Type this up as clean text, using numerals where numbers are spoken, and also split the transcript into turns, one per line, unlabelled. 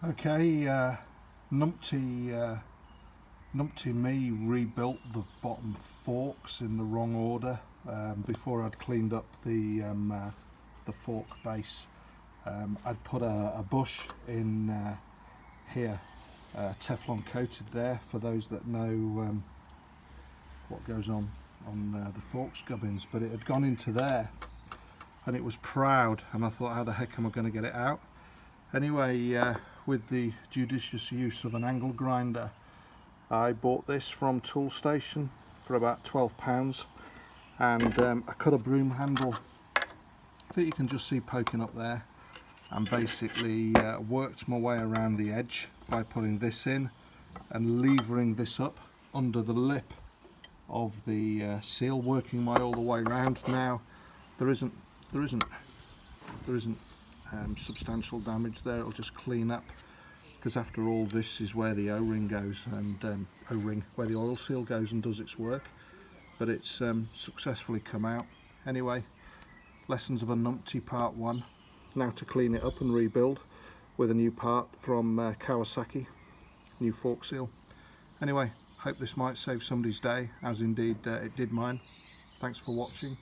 Okay, numpty me rebuilt the bottom forks in the wrong order before I'd cleaned up the fork base. I'd put a bush in here, Teflon coated there, for those that know what goes on the fork gubbins, but it had gone into there and it was proud, and I thought, how the heck am I going to get it out? Anyway, with the judicious use of an angle grinder, I bought this from Toolstation for about £12, and I cut a broom handle that you can just see poking up there, and basically worked my way around the edge by putting this in and levering this up under the lip of the seal, working my all the way around. Now there isn't substantial damage there. It'll just clean up, because after all, this is where the O-ring goes, and where the oil seal goes and does its work. But it's successfully come out. Anyway, lessons of a numpty part 1. Now to clean it up and rebuild with a new part from Kawasaki, new fork seal. Anyway, hope this might save somebody's day, as indeed it did mine. Thanks for watching.